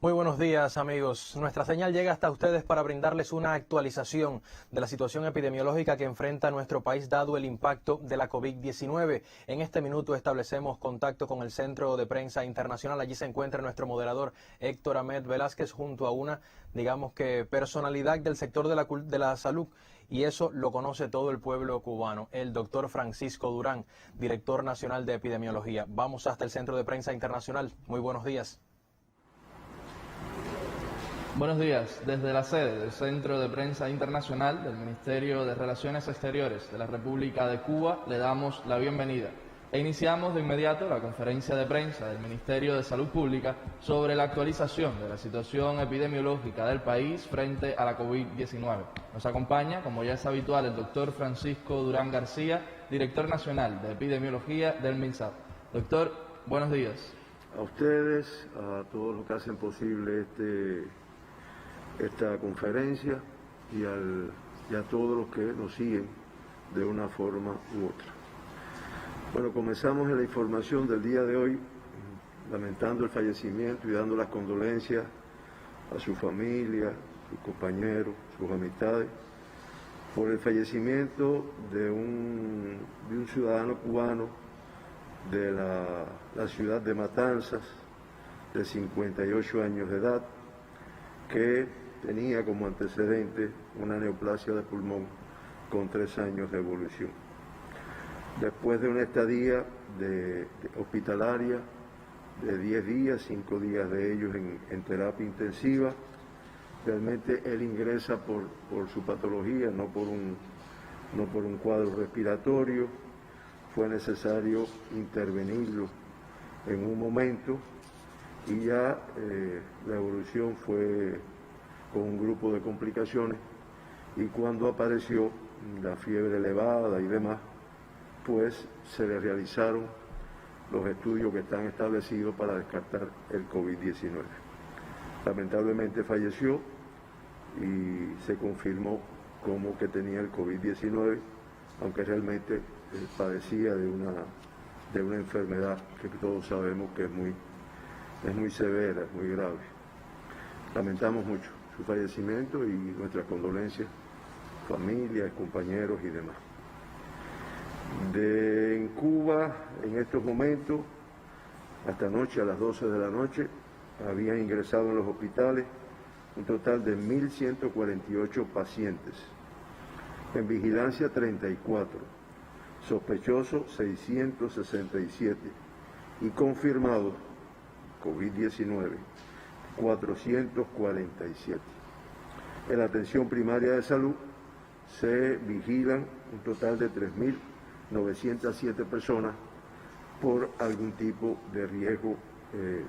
Muy buenos días, amigos. Nuestra señal llega hasta ustedes para brindarles una actualización de la situación epidemiológica que enfrenta nuestro país dado el impacto de la COVID-19. En este minuto establecemos contacto con el Centro de Prensa Internacional. Allí se encuentra nuestro moderador Héctor Ahmed Velázquez junto a una, digamos que, personalidad del sector de la salud. Y eso lo conoce todo el pueblo cubano, el doctor Francisco Durán, director nacional de epidemiología. Vamos hasta el Centro de Prensa Internacional. Muy buenos días. Buenos días. Desde la sede del Centro de Prensa Internacional del Ministerio de Relaciones Exteriores de la República de Cuba le damos la bienvenida e iniciamos de inmediato la conferencia de prensa del Ministerio de Salud Pública sobre la actualización de la situación epidemiológica del país frente a la COVID-19. Nos acompaña, como ya es habitual, el doctor Francisco Durán García, director nacional de epidemiología del MINSAP. Doctor, buenos días. A ustedes, a todos los que hacen posible esta conferencia y a todos los que nos siguen de una forma u otra. Bueno, comenzamos en la información del día de hoy, lamentando el fallecimiento y dando las condolencias a su familia, sus compañeros, sus amistades, por el fallecimiento de un ciudadano cubano de la ciudad de Matanzas, de 58 años de edad, que tenía como antecedente una neoplasia de pulmón con 3 años de evolución. Después de una estadía hospitalaria de 10 días, 5 días de ellos en terapia intensiva, realmente él ingresa por su patología, no por un cuadro respiratorio. Fue necesario intervenirlo en un momento y ya la evolución fue con un grupo de complicaciones, y cuando apareció la fiebre elevada y demás, pues se le realizaron los estudios que están establecidos para descartar el COVID-19. Lamentablemente falleció y se confirmó como que tenía el COVID-19, aunque realmente padecía de una enfermedad que todos sabemos que es muy severa, es muy grave. Lamentamos mucho su fallecimiento y nuestras condolencias, familias, compañeros y demás. En Cuba, en estos momentos, hasta anoche a las 12 de la noche, habían ingresado en los hospitales un total de 1.148 pacientes. En vigilancia 34, sospechosos 667 y confirmados COVID-19 447. En la atención primaria de salud se vigilan un total de 3.907 personas por algún tipo de riesgo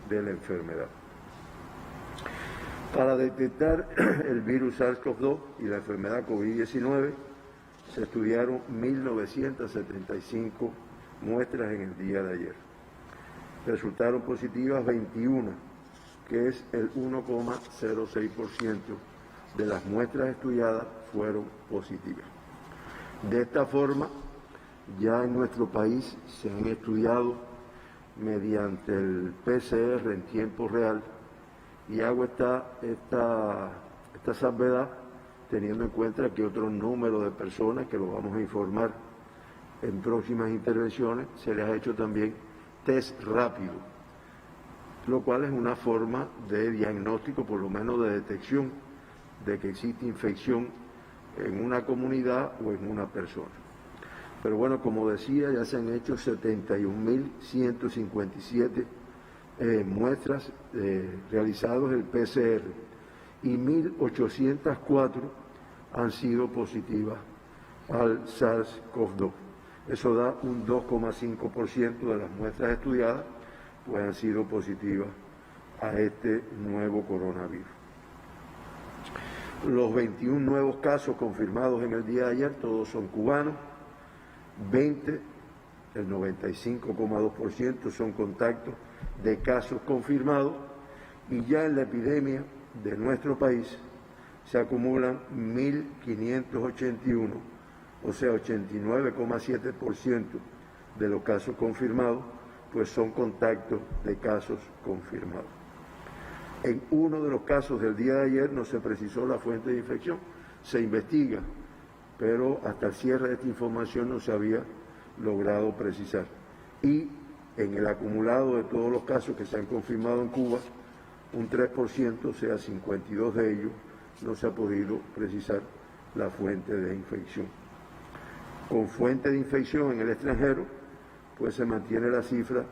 de la enfermedad. Para detectar el virus SARS-CoV-2 y la enfermedad COVID-19 se estudiaron 1.975 muestras en el día de ayer. Resultaron positivas 21, que es el 1,06% de las muestras estudiadas fueron positivas. De esta forma, ya en nuestro país se han estudiado mediante el PCR en tiempo real, y hago esta salvedad teniendo en cuenta que otro número de personas, que lo vamos a informar en próximas intervenciones, se les ha hecho también test rápido, lo cual es una forma de diagnóstico, por lo menos de detección, de que existe infección en una comunidad o en una persona. Pero bueno, como decía, ya se han hecho 71.157 muestras realizados el PCR, y 1.804 han sido positivas al SARS-CoV-2. Eso da un 2,5% de las muestras estudiadas pues han sido positivas a este nuevo coronavirus. Los 21 nuevos casos confirmados en el día de ayer, todos son cubanos. 20, el 95,2% son contactos de casos confirmados, y ya en la epidemia de nuestro país se acumulan 1.581, o sea 89,7% de los casos confirmados pues son contactos de casos confirmados. En uno de los casos del día de ayer no se precisó la fuente de infección, se investiga, pero hasta el cierre de esta información no se había logrado precisar. Y en el acumulado de todos los casos que se han confirmado en Cuba, un 3%, o sea, 52 de ellos, no se ha podido precisar la fuente de infección. Con fuente de infección en el extranjero, pues se mantiene la cifra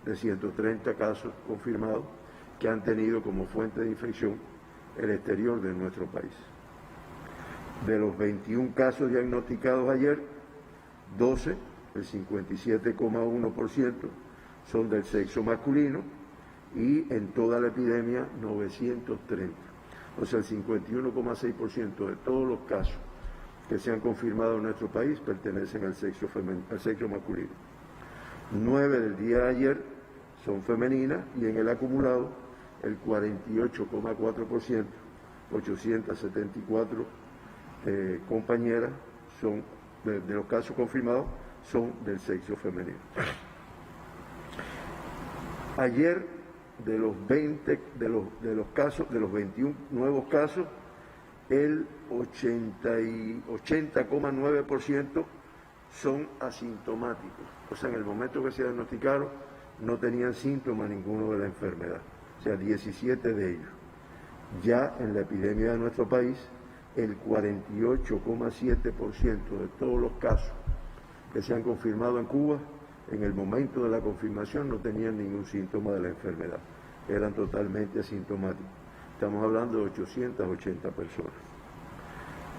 de 130 casos confirmados que han tenido como fuente de infección el exterior de nuestro país. De los 21 casos diagnosticados ayer, 12, el 57,1%, son del sexo masculino y en toda la epidemia 930. O sea, el 51,6% de todos los casos que se han confirmado en nuestro país pertenecen al sexo masculino. 9 del día de ayer son femeninas y en el acumulado el 48,4%, 874 compañeras son de los casos confirmados son del sexo femenino. Ayer de los 21 nuevos casos, el 80,9% son asintomáticos. O sea, en el momento que se diagnosticaron no tenían síntomas ninguno de la enfermedad. O sea, 17 de ellos. Ya en la epidemia de nuestro país, el 48,7% de todos los casos que se han confirmado en Cuba, en el momento de la confirmación no tenían ningún síntoma de la enfermedad. Eran totalmente asintomáticos. Estamos hablando de 880 personas.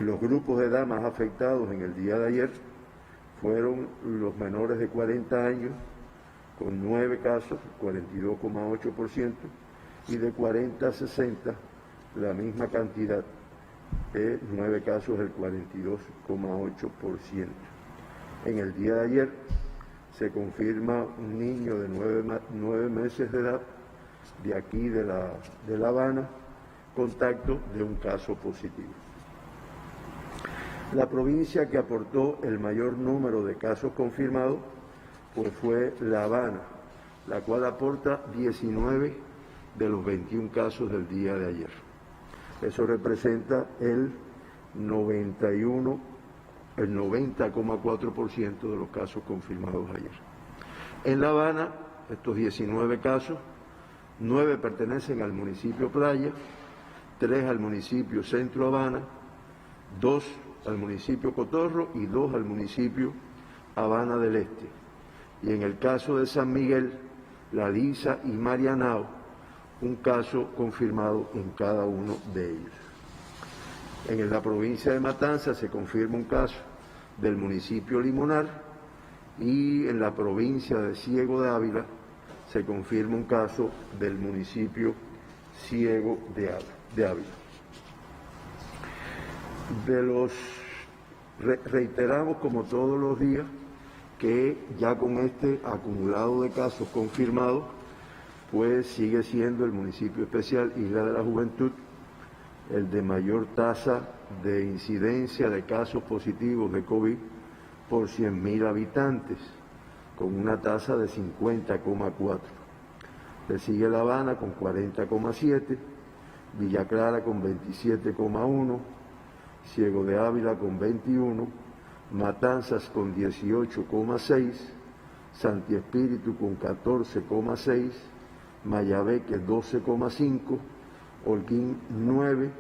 Los grupos de edad más afectados en el día de ayer fueron los menores de 40 años, con 9 casos, 42,8%, y de 40 a 60, la misma cantidad, 9 casos, el 42,8%. En el día de ayer se confirma un niño de 9 meses de edad, de aquí de La Habana, contacto de un caso positivo. La provincia que aportó el mayor número de casos confirmados pues fue La Habana, la cual aporta 19 de los 21 casos del día de ayer. Eso representa el 90,4% de los casos confirmados ayer. En La Habana, estos 19 casos, 9 pertenecen al municipio Playa, 3 al municipio Centro Habana, 2 al municipio Cotorro y 2 al municipio Habana del Este. Y en el caso de San Miguel, La Lisa y Marianao, un caso confirmado en cada uno de ellos. En la provincia de Matanzas se confirma un caso del municipio Limonar y en la provincia de Ciego de Ávila se confirma un caso del municipio Ciego de Ávila. Reiteramos como todos los días que ya con este acumulado de casos confirmados, pues sigue siendo el municipio especial Isla de la Juventud el de mayor tasa de incidencia de casos positivos de COVID por 100.000 habitantes, con una tasa de 50,4. Le sigue La Habana con 40,7, Villa Clara con 27,1, Ciego de Ávila con 21, Matanzas con 18,6, Santi Espíritu con 14,6, Mayabeque 12,5, Holguín 9,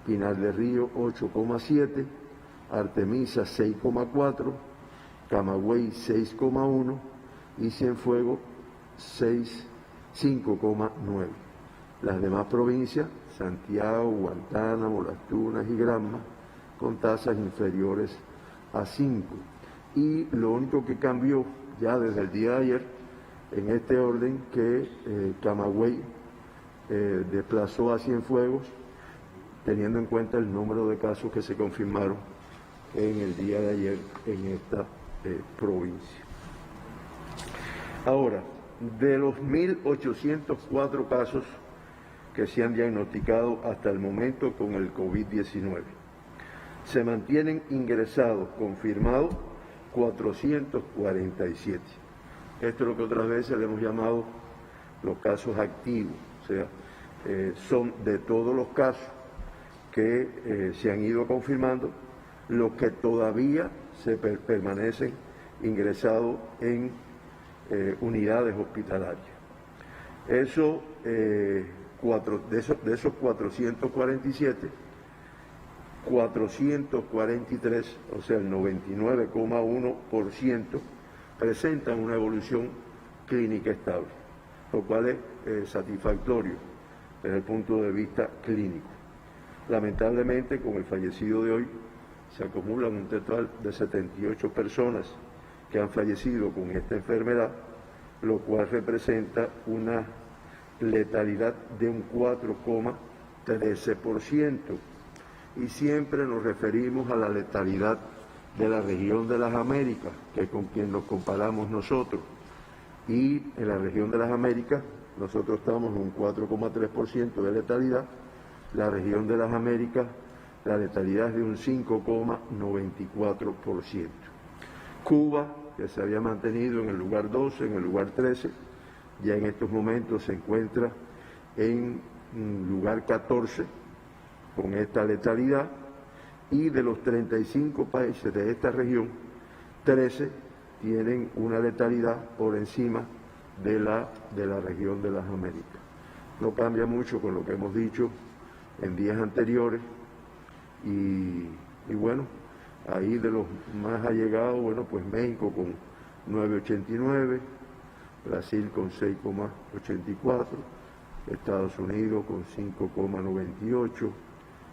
Pinar del Río 8,7, Artemisa 6,4, Camagüey 6,1 y Cienfuegos 5,9. Las demás provincias, Santiago, Guantánamo, Las Tunas y Granma, con tasas inferiores a 5. Y lo único que cambió ya desde el día de ayer, en este orden, que Camagüey desplazó a Cienfuegos, teniendo en cuenta el número de casos que se confirmaron en el día de ayer en esta provincia. Ahora, de los 1.804 casos que se han diagnosticado hasta el momento con el COVID-19, se mantienen ingresados, confirmados, 447. Esto es lo que otras veces le hemos llamado los casos activos, o sea, son de todos los casos que se han ido confirmando, los que todavía permanecen ingresados en unidades hospitalarias. De esos 447, 443, o sea el 99,1%, presentan una evolución clínica estable, lo cual es satisfactorio desde el punto de vista clínico. Lamentablemente, con el fallecido de hoy, se acumulan un total de 78 personas que han fallecido con esta enfermedad, lo cual representa una letalidad de un 4,13%. Y siempre nos referimos a la letalidad de la región de las Américas, que es con quien nos comparamos nosotros. Y en la región de las Américas, nosotros estamos en un 4,3% de letalidad. La región de las Américas, la letalidad es de un 5,94%. Cuba, que se había mantenido en el lugar 12, en el lugar 13, ya en estos momentos se encuentra en lugar 14 con esta letalidad, y de los 35 países de esta región, 13 tienen una letalidad por encima de la región de las Américas. No cambia mucho con lo que hemos dicho en días anteriores, y bueno, ahí de los más allegados, bueno, pues México con 9,89, Brasil con 6,84, Estados Unidos con 5,98,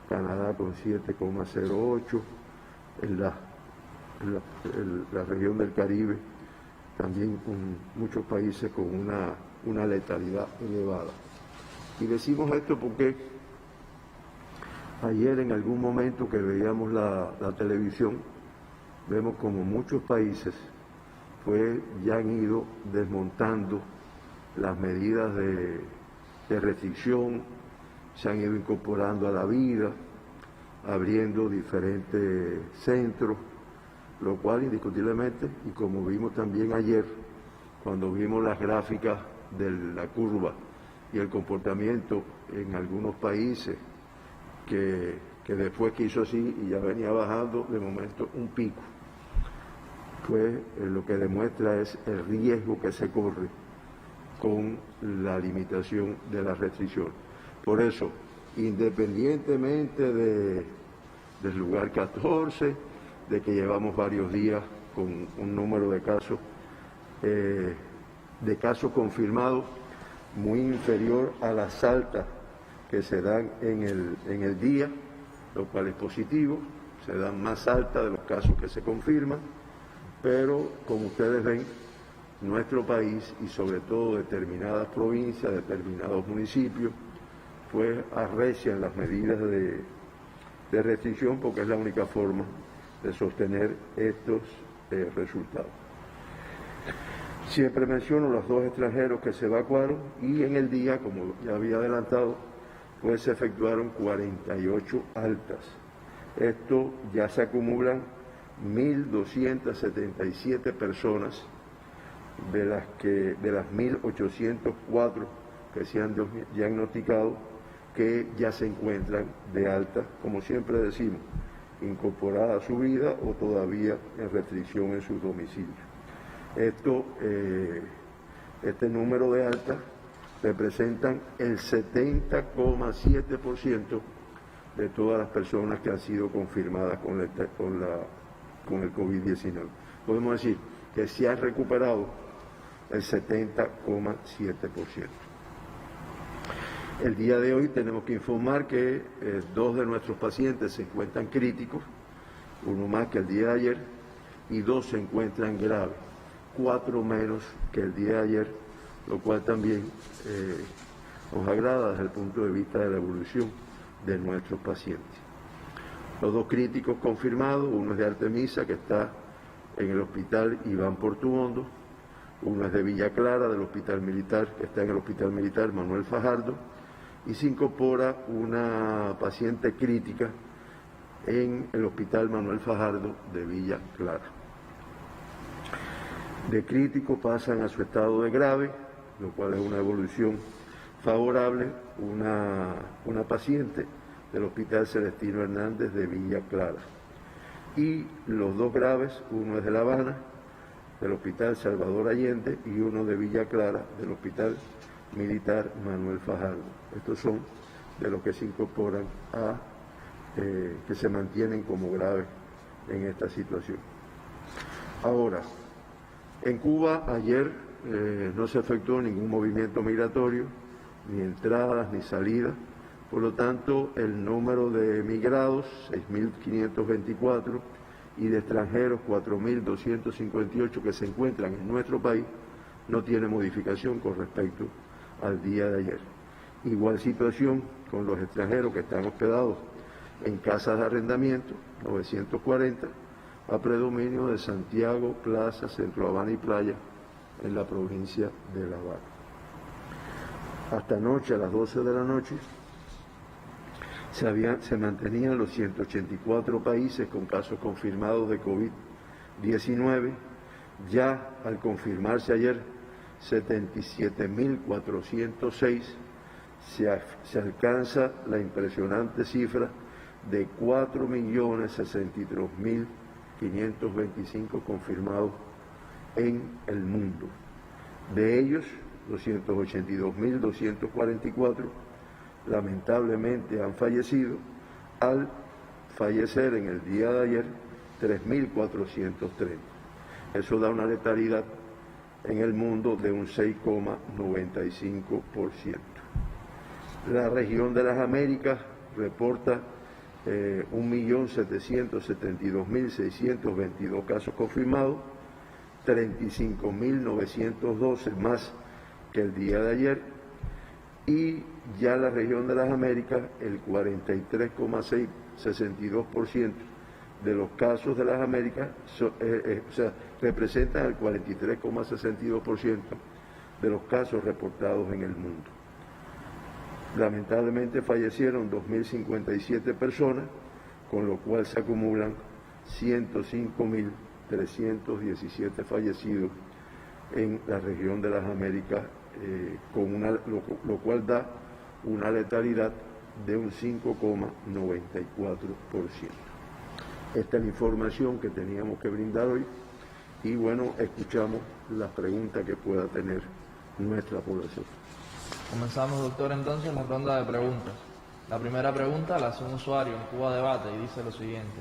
Canadá con 7,08, en la región del Caribe también con muchos países con una letalidad elevada. Y decimos esto porque ayer en algún momento que veíamos la televisión, vemos como muchos países ya han ido desmontando las medidas de restricción, se han ido incorporando a la vida, abriendo diferentes centros, lo cual indiscutiblemente, y como vimos también ayer, cuando vimos las gráficas de la curva y el comportamiento en algunos países, que después que hizo así y ya venía bajando, de momento un pico, pues lo que demuestra es el riesgo que se corre con la limitación de las restricciones. Por eso, independientemente del lugar 14, de que llevamos varios días con un número de casos confirmados muy inferior a las altas que se dan en el día, lo cual es positivo, se dan más altas de los casos que se confirman, pero como ustedes ven, nuestro país y sobre todo determinadas provincias, determinados municipios, pues arrecian las medidas de restricción, porque es la única forma de sostener estos resultados. Siempre menciono los 2 extranjeros que se evacuaron, y en el día, como ya había adelantado, pues se efectuaron 48 altas. Esto ya se acumulan 1.277 personas de las 1.804 que se han diagnosticado, que ya se encuentran de alta, como siempre decimos, incorporada a su vida o todavía en restricción en sus domicilios. Este número de altas representan el 70,7% de todas las personas que han sido confirmadas con el COVID-19. Podemos decir que se ha recuperado el 70,7%. El día de hoy tenemos que informar que 2 de nuestros pacientes se encuentran críticos, uno más que el día de ayer, y 2 se encuentran graves, 4 menos que el día de ayer, lo cual también nos agrada desde el punto de vista de la evolución de nuestros pacientes. Los 2 críticos confirmados, uno es de Artemisa, que está en el hospital Iván Portuondo, uno es de Villa Clara, del hospital militar, que está en el hospital militar Manuel Fajardo, y se incorpora una paciente crítica en el hospital Manuel Fajardo de Villa Clara. De crítico pasan a su estado de grave, lo cual es una evolución favorable una paciente del Hospital Celestino Hernández de Villa Clara. Y los dos graves, uno es de La Habana, del Hospital Salvador Allende, y uno de Villa Clara, del Hospital Militar Manuel Fajardo. Estos son de los que se incorporan que se mantienen como graves en esta situación. Ahora, en Cuba ayer no se efectuó ningún movimiento migratorio, ni entradas ni salidas, por lo tanto el número de emigrados, 6.524, y de extranjeros, 4.258 que se encuentran en nuestro país, no tiene modificación con respecto al día de ayer. Igual situación con los extranjeros que están hospedados en casas de arrendamiento, 940, a predominio de Santiago, Plaza, Centro Habana y Playa, en la provincia de La Habana. Hasta anoche, a las 12 de la noche, se mantenían los 184 países con casos confirmados de COVID-19. Ya al confirmarse ayer 77.406, se alcanza la impresionante cifra de 4.063.525 confirmados en el mundo. De ellos, 282.244 lamentablemente han fallecido, al fallecer en el día de ayer 3.430. Eso da una letalidad en el mundo de un 6,95%. La región de las Américas reporta 1.772.622 casos confirmados, 35.912 más que el día de ayer, y ya la región de las Américas, el 43,62% de los casos de las Américas, representan el 43,62% de los casos reportados en el mundo. Lamentablemente fallecieron 2.057 personas, con lo cual se acumulan 105.317 fallecidos en la región de las Américas, lo cual da una letalidad de un 5,94%. Esta es la información que teníamos que brindar hoy y bueno, escuchamos las preguntas que pueda tener nuestra población. Comenzamos, doctor, entonces la ronda de preguntas. La primera pregunta la hace un usuario en Cuba Debate y dice lo siguiente: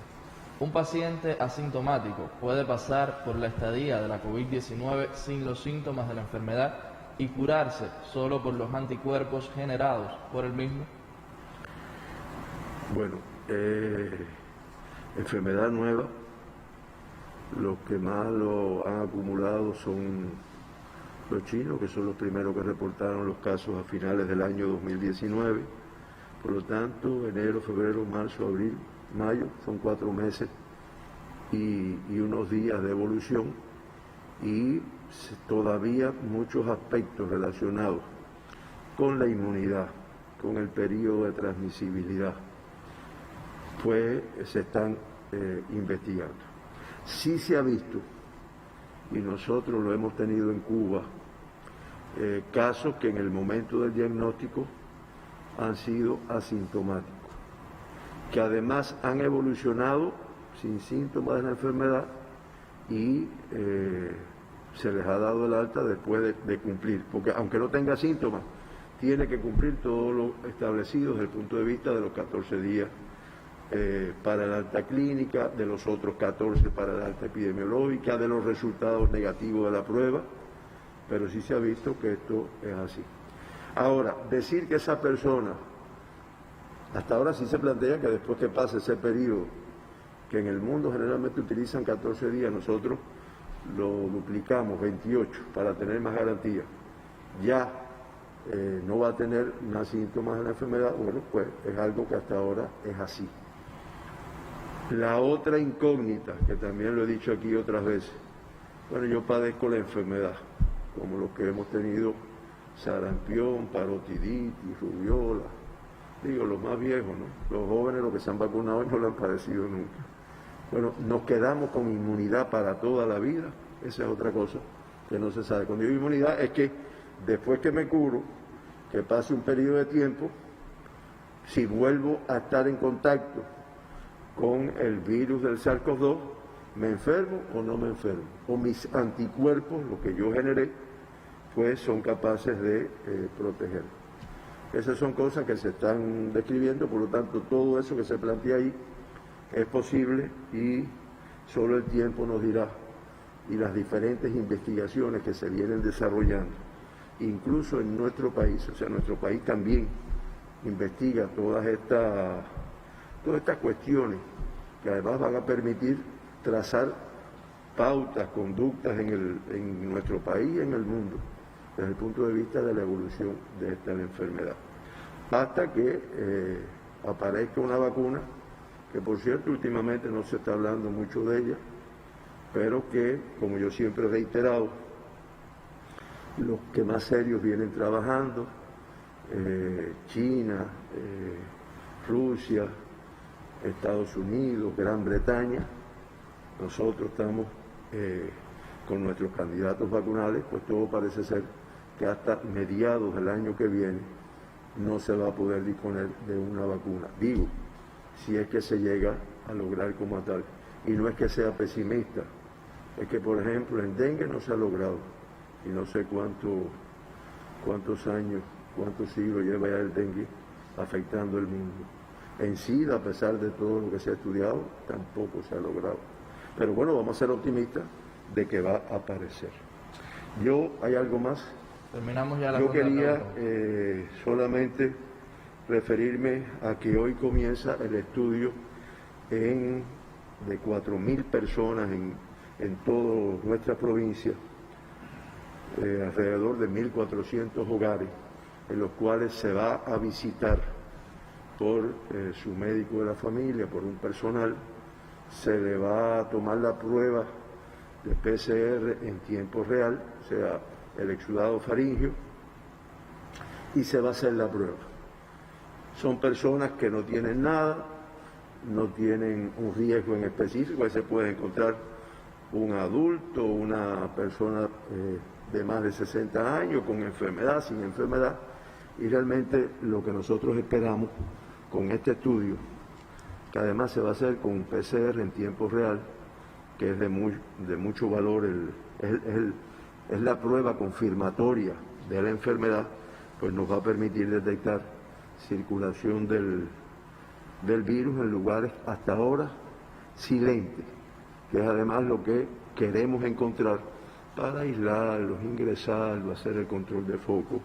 ¿un paciente asintomático puede pasar por la estadía de la COVID-19 sin los síntomas de la enfermedad y curarse solo por los anticuerpos generados por el mismo? Bueno, enfermedad nueva, los que más lo han acumulado son los chinos, que son los primeros que reportaron los casos a finales del año 2019. Por lo tanto, enero, febrero, marzo, abril, mayo, son 4 meses y unos días de evolución, y todavía muchos aspectos relacionados con la inmunidad, con el periodo de transmisibilidad, pues se están investigando. Sí se ha visto, y nosotros lo hemos tenido en Cuba, casos que en el momento del diagnóstico han sido asintomáticos, que además han evolucionado sin síntomas de la enfermedad y se les ha dado el alta después de cumplir, porque aunque no tenga síntomas, tiene que cumplir todo lo establecido desde el punto de vista de los 14 días para el alta clínica, de los otros 14 para el alta epidemiológica, de los resultados negativos de la prueba, pero sí se ha visto que esto es así. Ahora, decir que esa persona, hasta ahora sí se plantea que después que pase ese periodo, que en el mundo generalmente utilizan 14 días, nosotros lo duplicamos, 28, para tener más garantía, ya no va a tener más síntomas de la enfermedad. Bueno, pues es algo que hasta ahora es así. La otra incógnita, que también lo he dicho aquí otras veces, bueno, yo padezco la enfermedad, como los que hemos tenido sarampión, parotiditis, rubiola, digo, los más viejos, ¿no? Los jóvenes, los que se han vacunado, no lo han padecido nunca. Bueno, nos quedamos con inmunidad para toda la vida, esa es otra cosa que no se sabe. Cuando digo inmunidad es que después que me curo, que pase un periodo de tiempo, si vuelvo a estar en contacto con el virus del SARS-CoV-2, ¿me enfermo o no me enfermo? O mis anticuerpos, lo que yo generé, pues son capaces de proteger. Esas son cosas que se están describiendo, por lo tanto todo eso que se plantea ahí es posible y solo el tiempo nos dirá, y las diferentes investigaciones que se vienen desarrollando, incluso en nuestro país, o sea, nuestro país también investiga todas estas cuestiones que además van a permitir trazar pautas, conductas en nuestro país y en el mundo, desde el punto de vista de la evolución de esta enfermedad. Hasta que aparezca una vacuna, que por cierto últimamente no se está hablando mucho de ella, pero que, como yo siempre he reiterado, los que más serios vienen trabajando, China, Rusia, Estados Unidos, Gran Bretaña, nosotros estamos con nuestros candidatos vacunales, pues todo parece ser que hasta mediados del año que viene no se va a poder disponer de una vacuna. Digo, si es que se llega a lograr como tal. Y no es que sea pesimista, es que por ejemplo en dengue no se ha logrado, y no sé cuántos años, cuántos siglos lleva ya el dengue afectando el mundo. En SIDA, a pesar de todo lo que se ha estudiado, tampoco se ha logrado. Pero bueno, vamos a ser optimistas de que va a aparecer. ¿Hay algo más? Terminamos ya la Yo quería solamente referirme a que hoy comienza el estudio de 4.000 personas en toda nuestra provincia, alrededor de 1.400 hogares, en los cuales se va a visitar por su médico de la familia, por un personal, se le va a tomar la prueba de PCR en tiempo real, o sea, el exudado faríngeo, y se va a hacer la prueba. Son personas que no tienen nada, no tienen un riesgo en específico, ahí se puede encontrar un adulto, una persona de más de 60 años, con enfermedad, sin enfermedad, y realmente lo que nosotros esperamos con este estudio, que además se va a hacer con un PCR en tiempo real, que es de mucho valor, es la prueba confirmatoria de la enfermedad, pues nos va a permitir detectar circulación del virus en lugares hasta ahora silentes, que es además lo que queremos encontrar para aislarlos, ingresarlos, hacer el control de foco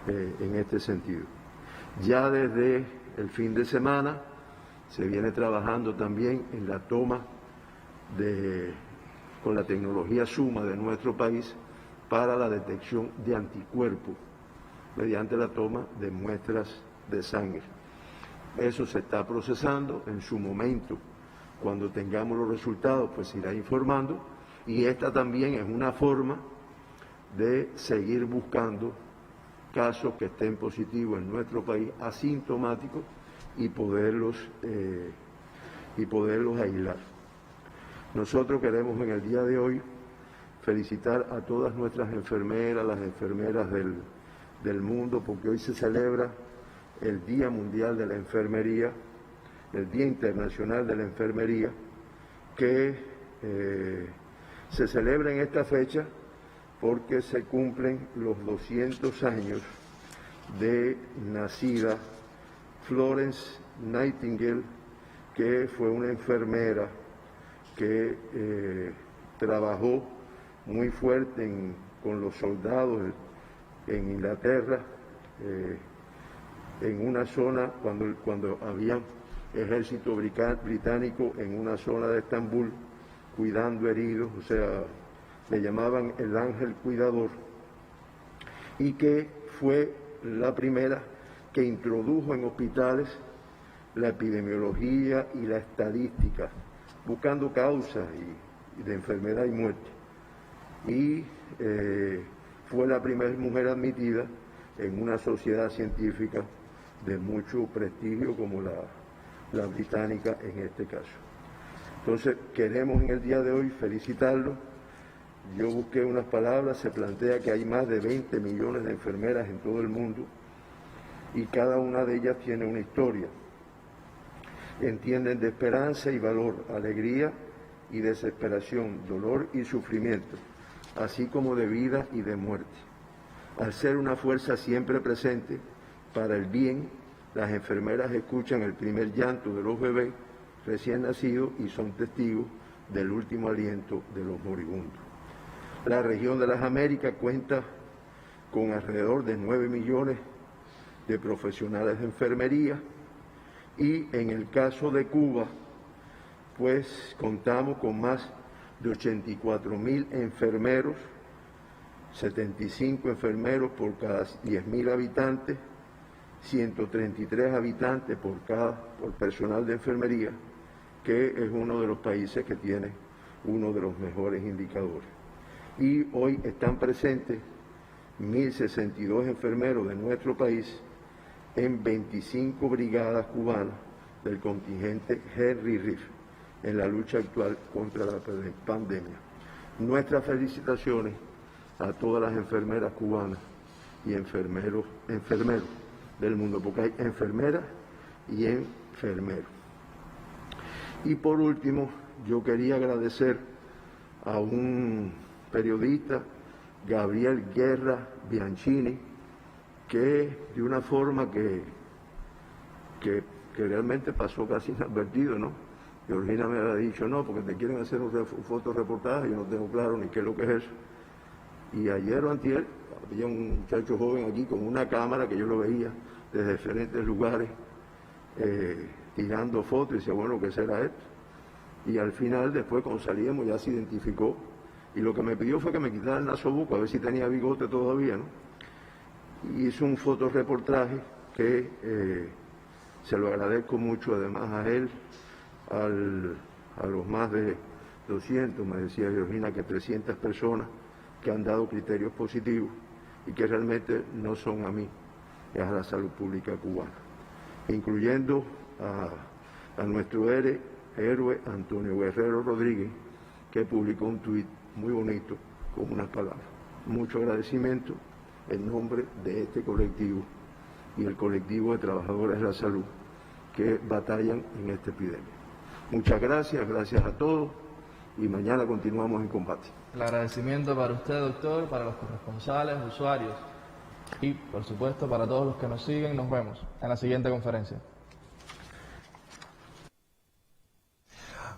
en este sentido. Ya desde el fin de semana se viene trabajando también en la toma con la tecnología Suma de nuestro país para la detección de anticuerpos mediante la toma de muestras de sangre. Eso se está procesando, en su momento, cuando tengamos los resultados, pues se irá informando, y esta también es una forma de seguir buscando casos que estén positivos en nuestro país, asintomáticos, y poderlos aislar. Nosotros queremos en el día de hoy felicitar a todas nuestras enfermeras, las enfermeras del mundo, porque hoy se celebra el Día Mundial de la Enfermería, el Día Internacional de la Enfermería, que se celebra en esta fecha porque se cumplen los 200 años de nacida Florence Nightingale, que fue una enfermera que trabajó muy fuerte con los soldados en Inglaterra, en una zona, cuando había ejército británico en una zona de Estambul, cuidando heridos, o sea, le llamaban el ángel cuidador, y que fue la primera que introdujo en hospitales la epidemiología y la estadística, buscando causas de enfermedad y muerte. Y fue la primera mujer admitida en una sociedad científica de mucho prestigio como la británica en este caso. Entonces, queremos en el día de hoy felicitarlo yo busqué unas palabras, se plantea que hay más de 20 millones de enfermeras en todo el mundo y cada una de ellas tiene una historia. Entienden de esperanza y valor, alegría y desesperación, dolor y sufrimiento, así como de vida y de muerte. Al ser una fuerza siempre presente para el bien, las enfermeras escuchan el primer llanto de los bebés recién nacidos y son testigos del último aliento de los moribundos. La región de las Américas cuenta con alrededor de 9 millones de profesionales de enfermería y en el caso de Cuba, pues contamos con más de 84.000 enfermeros, 75 enfermeros por cada 10.000 habitantes, 133 habitantes por personal de enfermería, que es uno de los países que tiene uno de los mejores indicadores. Y hoy están presentes 1.062 enfermeros de nuestro país en 25 brigadas cubanas del contingente Henry Reef en la lucha actual contra la pandemia. Nuestras felicitaciones a todas las enfermeras cubanas y enfermeros del mundo, porque hay enfermeras y enfermeros. Y por último, yo quería agradecer a un periodista, Gabriel Guerra Bianchini, que de una forma que realmente pasó casi inadvertido, ¿no? Georgina me había dicho, no, porque te quieren hacer un fotoreportaje, yo no tengo claro ni qué es lo que es eso. Y ayer o antier había un muchacho joven aquí con una cámara que yo lo veía desde diferentes lugares tirando fotos y decía, bueno, ¿qué será esto? Y al final, después cuando salíamos ya se identificó y lo que me pidió fue que me quitara el nasobuco, a ver si tenía bigote todavía, ¿no? Y hizo un fotoreportaje que se lo agradezco mucho además a él, a los más de 200, me decía Georgina, que 300 personas que han dado criterios positivos y que realmente no son a mí, es a la salud pública cubana, incluyendo a nuestro héroe Antonio Guerrero Rodríguez, que publicó un tuit muy bonito con unas palabras. Mucho agradecimiento en nombre de este colectivo y el colectivo de trabajadores de la salud que batallan en esta epidemia. Muchas gracias, gracias a todos y mañana continuamos en combate. El agradecimiento para usted, doctor, para los corresponsales, usuarios y, por supuesto, para todos los que nos siguen. Nos vemos en la siguiente conferencia.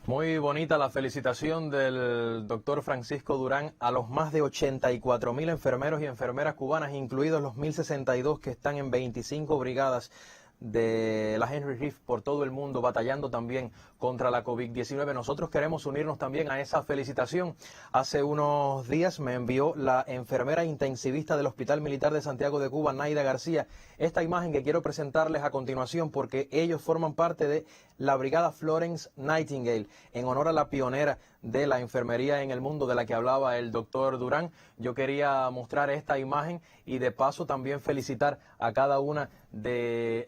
Muy bonita la felicitación del doctor Francisco Durán a los más de 84.000 enfermeros y enfermeras cubanas, incluidos los 1.062 que están en 25 brigadas de la Henry Reef por todo el mundo, batallando también contra la COVID-19. Nosotros queremos unirnos también a esa felicitación. Hace unos días me envió la enfermera intensivista del Hospital Militar de Santiago de Cuba, Naida García, esta imagen que quiero presentarles a continuación porque ellos forman parte de la Brigada Florence Nightingale, en honor a la pionera de la enfermería en el mundo de la que hablaba el doctor Durán. Yo quería mostrar esta imagen y de paso también felicitar a cada uno de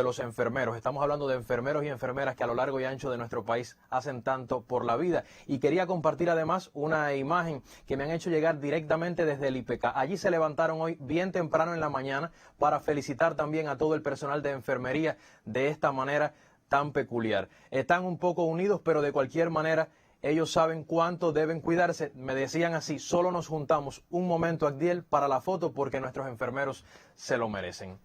los enfermeros. Estamos hablando de enfermeros y enfermeras que a lo largo y ancho de nuestro país hacen tanto por la vida. Y quería compartir además una imagen que me han hecho llegar directamente desde el IPK. Allí se levantaron hoy bien temprano en la mañana para felicitar también a todo el personal de enfermería de esta manera tan peculiar. Están un poco unidos, pero de cualquier manera ellos saben cuánto deben cuidarse. Me decían así, solo nos juntamos un momento, Agdiel, para la foto porque nuestros enfermeros se lo merecen.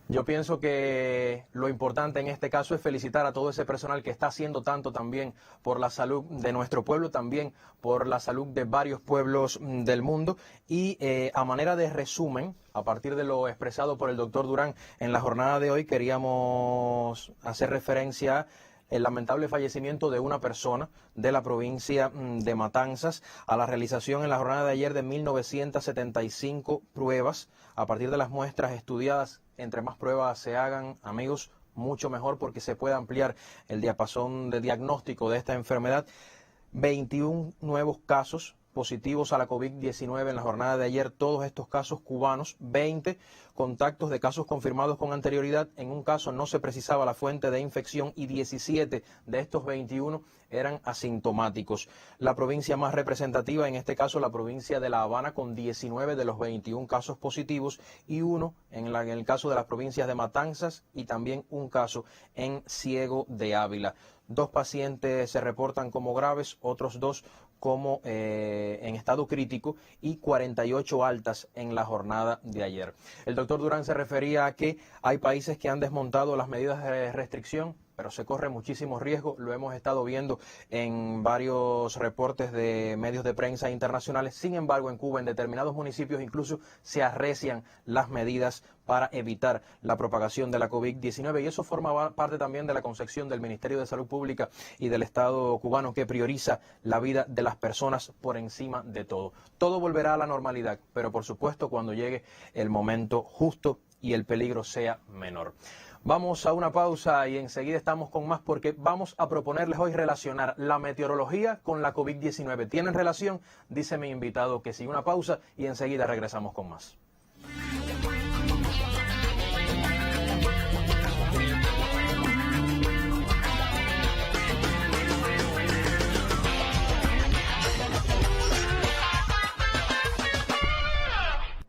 Yo pienso que lo importante en este caso es felicitar a todo ese personal que está haciendo tanto también por la salud de nuestro pueblo, también por la salud de varios pueblos del mundo. Y a manera de resumen, a partir de lo expresado por el doctor Durán en la jornada de hoy, queríamos hacer referencia a el lamentable fallecimiento de una persona de la provincia de Matanzas, a la realización en la jornada de ayer de 1975 pruebas. A partir de las muestras estudiadas, entre más pruebas se hagan, amigos, mucho mejor porque se puede ampliar el diapasón de diagnóstico de esta enfermedad. 21 nuevos casos positivos a la COVID-19 en la jornada de ayer, todos estos casos cubanos, 20 contactos de casos confirmados con anterioridad. En un caso no se precisaba la fuente de infección y 17 de estos 21 eran asintomáticos. La provincia más representativa, en este caso la provincia de La Habana, con 19 de los 21 casos positivos y uno en el caso de las provincias de Matanzas y también un caso en Ciego de Ávila. 2 pacientes se reportan como graves, otros 2 como en estado crítico y 48 altas en la jornada de ayer. El doctor Durán se refería a que hay países que han desmontado las medidas de restricción, pero se corre muchísimo riesgo. Lo hemos estado viendo en varios reportes de medios de prensa internacionales. Sin embargo, en Cuba, en determinados municipios, incluso se arrecian las medidas para evitar la propagación de la COVID-19. Y eso forma parte también de la concepción del Ministerio de Salud Pública y del Estado cubano, que prioriza la vida de las personas por encima de todo. Todo volverá a la normalidad, pero por supuesto cuando llegue el momento justo y el peligro sea menor. Vamos a una pausa y enseguida estamos con más, porque vamos a proponerles hoy relacionar la meteorología con la COVID-19. ¿Tienen relación? Dice mi invitado que sí. Una pausa y enseguida regresamos con más.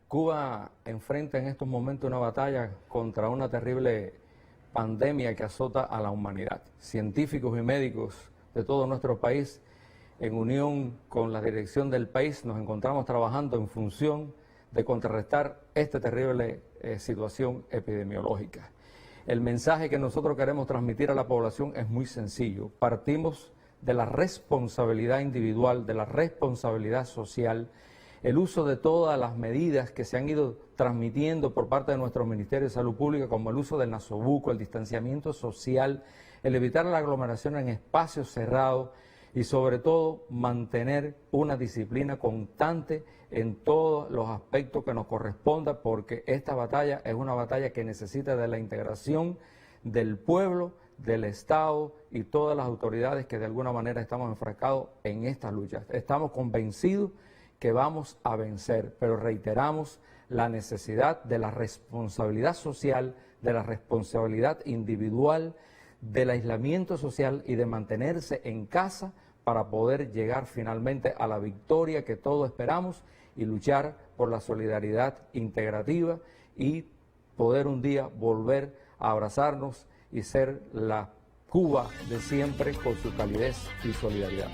Cuba enfrenta en estos momentos una batalla contra una terrible pandemia que azota a la humanidad. Científicos y médicos de todo nuestro país, en unión con la dirección del país, nos encontramos trabajando en función de contrarrestar esta terrible situación epidemiológica. El mensaje que nosotros queremos transmitir a la población es muy sencillo. Partimos de la responsabilidad individual, de la responsabilidad social, el uso de todas las medidas que se han ido transmitiendo por parte de nuestro Ministerio de Salud Pública, como el uso del nasobuco, el distanciamiento social, el evitar la aglomeración en espacios cerrados y sobre todo mantener una disciplina constante en todos los aspectos que nos corresponda, porque esta batalla es una batalla que necesita de la integración del pueblo, del Estado y todas las autoridades que de alguna manera estamos enfrascados en esta lucha. Estamos convencidos que vamos a vencer, pero reiteramos la necesidad de la responsabilidad social, de la responsabilidad individual, del aislamiento social y de mantenerse en casa para poder llegar finalmente a la victoria que todos esperamos y luchar por la solidaridad integrativa y poder un día volver a abrazarnos y ser la Cuba de siempre con su calidez y solidaridad.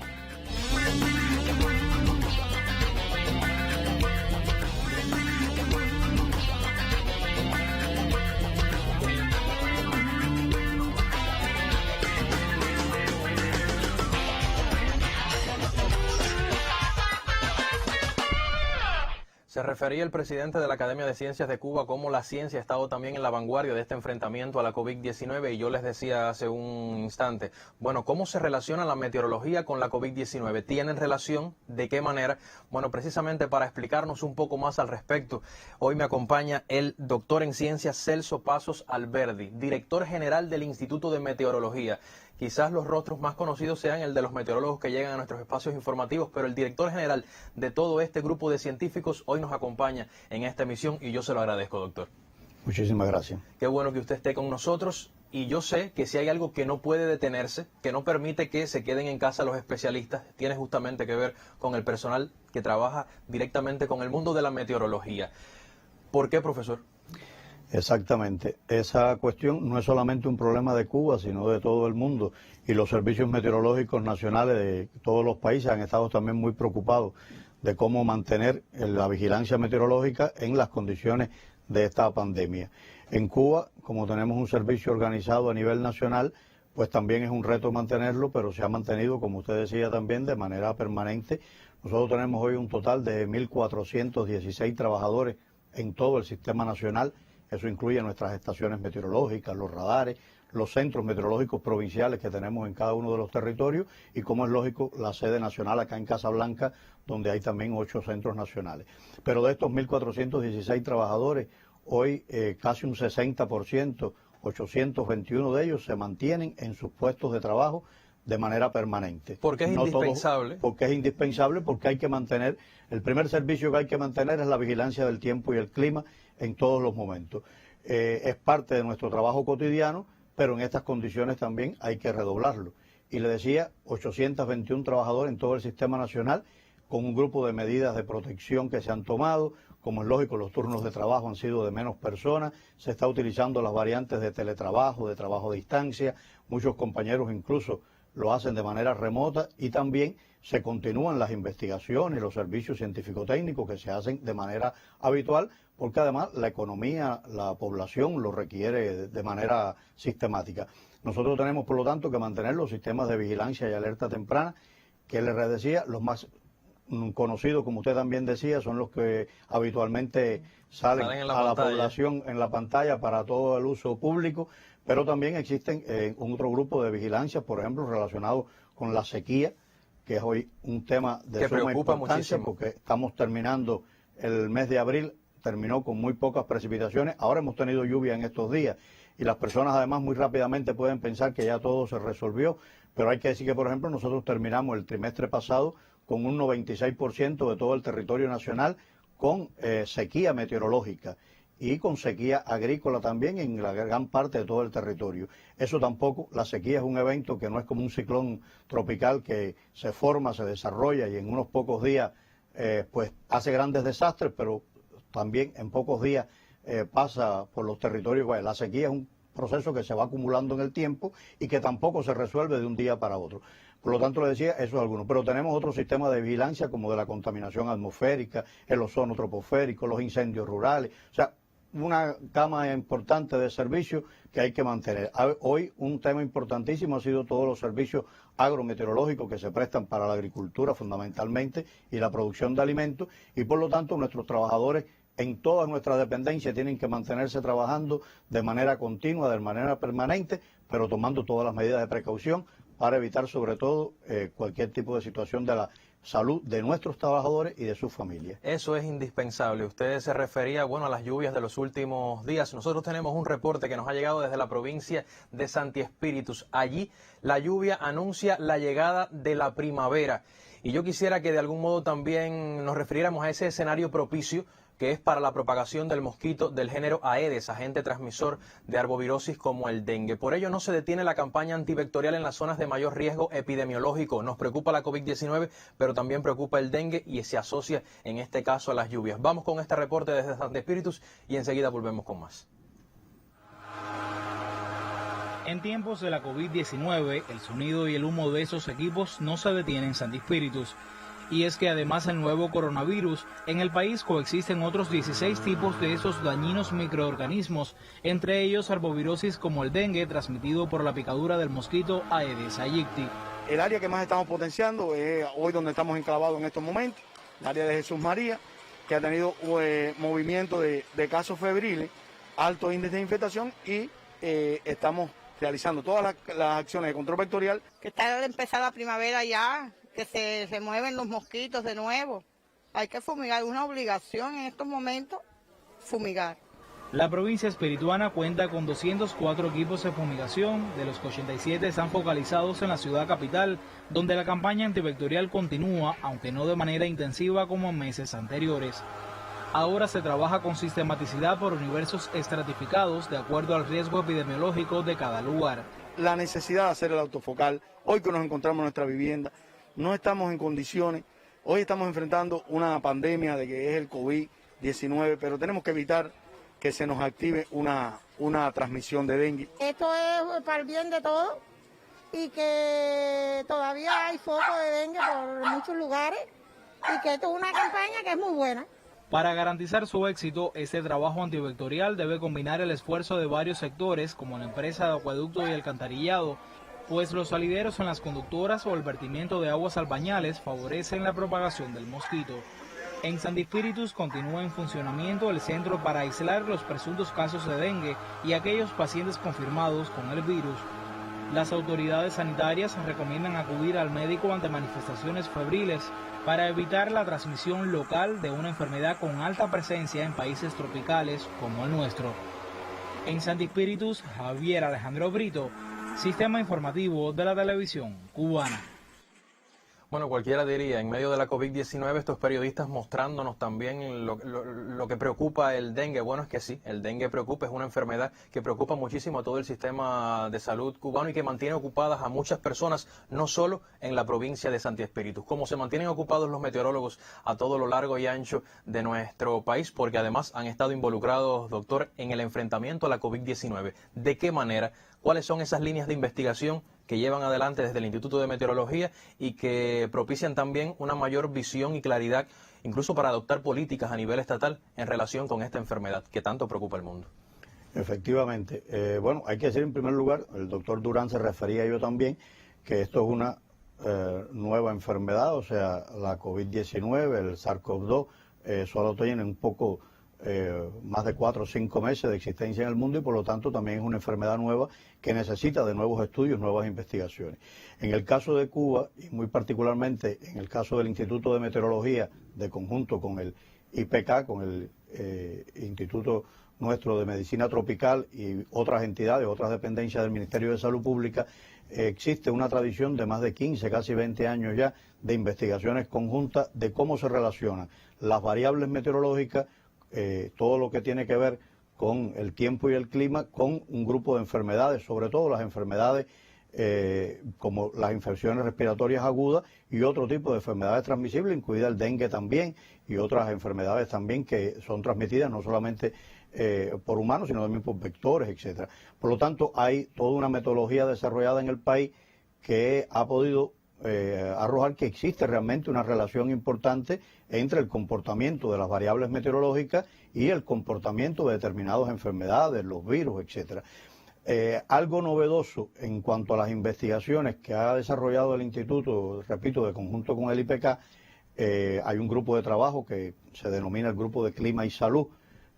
Se refería el presidente de la Academia de Ciencias de Cuba cómo la ciencia ha estado también en la vanguardia de este enfrentamiento a la COVID-19, y yo les decía hace un instante, bueno, ¿cómo se relaciona la meteorología con la COVID-19? ¿Tienen relación? ¿De qué manera? Bueno, precisamente para explicarnos un poco más al respecto, hoy me acompaña el doctor en ciencias Celso Pasos Alberdi, director general del Instituto de Meteorología. Quizás los rostros más conocidos sean el de los meteorólogos que llegan a nuestros espacios informativos, pero el director general de todo este grupo de científicos hoy nos acompaña en esta emisión y yo se lo agradezco, doctor. Muchísimas gracias. Qué bueno que usted esté con nosotros, y yo sé que si hay algo que no puede detenerse, que no permite que se queden en casa los especialistas, tiene justamente que ver con el personal que trabaja directamente con el mundo de la meteorología. ¿Por qué, profesor? Exactamente. Esa cuestión no es solamente un problema de Cuba, sino de todo el mundo. Y los servicios meteorológicos nacionales de todos los países han estado también muy preocupados de cómo mantener la vigilancia meteorológica en las condiciones de esta pandemia. En Cuba, como tenemos un servicio organizado a nivel nacional, pues también es un reto mantenerlo, pero se ha mantenido, como usted decía también, de manera permanente. Nosotros tenemos hoy un total de 1.416 trabajadores en todo el sistema nacional. Eso incluye nuestras estaciones meteorológicas, los radares, los centros meteorológicos provinciales que tenemos en cada uno de los territorios y, como es lógico, la sede nacional acá en Casablanca, donde hay también 8 centros nacionales. Pero de estos 1.416 trabajadores, hoy casi un 60%, 821 de ellos se mantienen en sus puestos de trabajo de manera permanente. Porque es indispensable. Porque es indispensable, porque hay que mantener, el primer servicio que hay que mantener es la vigilancia del tiempo y el clima en todos los momentos. Es parte de nuestro trabajo cotidiano, pero en estas condiciones también hay que redoblarlo. Y le decía, 821 trabajadores en todo el sistema nacional, con un grupo de medidas de protección que se han tomado. Como es lógico, los turnos de trabajo han sido de menos personas, se está utilizando las variantes de teletrabajo, de trabajo a distancia, muchos compañeros incluso lo hacen de manera remota, y también se continúan las investigaciones, los servicios científico-técnicos que se hacen de manera habitual, porque además la economía, la población lo requiere de manera sistemática. Nosotros tenemos, por lo tanto, que mantener los sistemas de vigilancia y alerta temprana, que les decía, los más conocidos, como usted también decía, son los que habitualmente salen a la población en la pantalla para todo el uso público, pero también existen otro grupo de vigilancias, por ejemplo, relacionados con la sequía, que es hoy un tema de suma importancia, porque estamos terminando el mes de abril, terminó con muy pocas precipitaciones, ahora hemos tenido lluvia en estos días, y las personas además muy rápidamente pueden pensar que ya todo se resolvió, pero hay que decir que, por ejemplo, nosotros terminamos el trimestre pasado con un 96% de todo el territorio nacional con sequía meteorológica y con sequía agrícola también en la gran parte de todo el territorio. Eso tampoco, la sequía es un evento que no es como un ciclón tropical que se forma, se desarrolla y en unos pocos días pues hace grandes desastres, pero también en pocos días pasa por los territorios. Bueno, la sequía es un proceso que se va acumulando en el tiempo y que tampoco se resuelve de un día para otro. Por lo tanto, le decía, eso es alguno. Pero tenemos otro sistema de vigilancia como de la contaminación atmosférica, el ozono troposférico, los incendios rurales. O sea, una gama importante de servicios que hay que mantener. Hoy un tema importantísimo ha sido todos los servicios agrometeorológicos que se prestan para la agricultura fundamentalmente y la producción de alimentos, y por lo tanto nuestros trabajadores en todas nuestras dependencias tienen que mantenerse trabajando de manera continua, de manera permanente, pero tomando todas las medidas de precaución para evitar sobre todo cualquier tipo de situación de la salud de nuestros trabajadores y de sus familias. Eso es indispensable. Usted se refería, bueno, a las lluvias de los últimos días. Nosotros tenemos un reporte que nos ha llegado desde la provincia de Santi Espíritus. Allí la lluvia anuncia la llegada de la primavera. Y yo quisiera que de algún modo también nos refiriéramos a ese escenario propicio que es para la propagación del mosquito del género Aedes, agente transmisor de arbovirosis como el dengue. Por ello no se detiene la campaña antivectorial en las zonas de mayor riesgo epidemiológico. Nos preocupa la COVID-19, pero también preocupa el dengue y se asocia en este caso a las lluvias. Vamos con este reporte desde Santi Espíritus y enseguida volvemos con más. En tiempos de la COVID-19, el sonido y el humo de esos equipos no se detienen en Santi Espíritus. Y es que además del nuevo coronavirus, en el país coexisten otros 16 tipos de esos dañinos microorganismos, entre ellos arbovirosis como el dengue, transmitido por la picadura del mosquito Aedes aegypti. El área que más estamos potenciando es hoy donde estamos enclavados en estos momentos, el área de Jesús María, que ha tenido movimiento de casos febriles, alto índice de infectación y estamos realizando todas las acciones de control vectorial. Que está al empezar la primavera ya, que se mueven los mosquitos de nuevo. Hay que fumigar, una obligación en estos momentos, fumigar. La provincia espirituana cuenta con 204 equipos de fumigación, de los que 87 están focalizados en la ciudad capital, donde la campaña antivectorial continúa, aunque no de manera intensiva como en meses anteriores. Ahora se trabaja con sistematicidad por universos estratificados de acuerdo al riesgo epidemiológico de cada lugar. La necesidad de hacer el autofocal, hoy que nos encontramos en nuestra vivienda, no estamos en condiciones, hoy estamos enfrentando una pandemia de que es el COVID-19, pero tenemos que evitar que se nos active una transmisión de dengue. Esto es para el bien de todos y que todavía hay focos de dengue por muchos lugares y que esto es una campaña que es muy buena. Para garantizar su éxito, este trabajo antivectorial debe combinar el esfuerzo de varios sectores, como la empresa de acueducto y alcantarillado, pues los salideros en las conductoras o el vertimiento de aguas albañales favorecen la propagación del mosquito. En Santi Espíritus continúa en funcionamiento el centro para aislar los presuntos casos de dengue y aquellos pacientes confirmados con el virus. Las autoridades sanitarias recomiendan acudir al médico ante manifestaciones febriles para evitar la transmisión local de una enfermedad con alta presencia en países tropicales como el nuestro. En Santi Espíritus, Javier Alejandro Brito, Sistema Informativo de la Televisión Cubana. Bueno, cualquiera diría, en medio de la COVID-19, estos periodistas mostrándonos también lo que preocupa el dengue. Bueno, es que sí, el dengue preocupa, es una enfermedad que preocupa muchísimo a todo el sistema de salud cubano y que mantiene ocupadas a muchas personas, no solo en la provincia de Santi Espíritu, como se mantienen ocupados los meteorólogos a todo lo largo y ancho de nuestro país, porque además han estado involucrados, doctor, en el enfrentamiento a la COVID-19. ¿De qué manera? ¿Cuáles son esas líneas de investigación que llevan adelante desde el Instituto de Meteorología y que propician también una mayor visión y claridad, incluso para adoptar políticas a nivel estatal en relación con esta enfermedad que tanto preocupa al mundo? Efectivamente. Bueno, hay que decir en primer lugar, el doctor Durán se refería yo también, que esto es una nueva enfermedad, o sea, la COVID-19, el SARS-CoV-2, solo tienen un poco más de 4 o 5 meses de existencia en el mundo y por lo tanto también es una enfermedad nueva que necesita de nuevos estudios, nuevas investigaciones. En el caso de Cuba y muy particularmente en el caso del Instituto de Meteorología, de conjunto con el IPK, con el Instituto nuestro de Medicina Tropical y otras entidades, otras dependencias del Ministerio de Salud Pública, existe una tradición de más de 15, casi 20 años ya, de investigaciones conjuntas de cómo se relacionan las variables meteorológicas, todo lo que tiene que ver con el tiempo y el clima, con un grupo de enfermedades, sobre todo las enfermedades como las infecciones respiratorias agudas y otro tipo de enfermedades transmisibles, incluida el dengue también, y otras enfermedades también que son transmitidas no solamente por humanos, sino también por vectores, etcétera. Por lo tanto, hay toda una metodología desarrollada en el país que ha podido arrojar que existe realmente una relación importante entre el comportamiento de las variables meteorológicas y el comportamiento de determinadas enfermedades, los virus, etcétera. Algo novedoso en cuanto a las investigaciones que ha desarrollado el Instituto, repito, de conjunto con el IPK, hay un grupo de trabajo que se denomina el Grupo de Clima y Salud,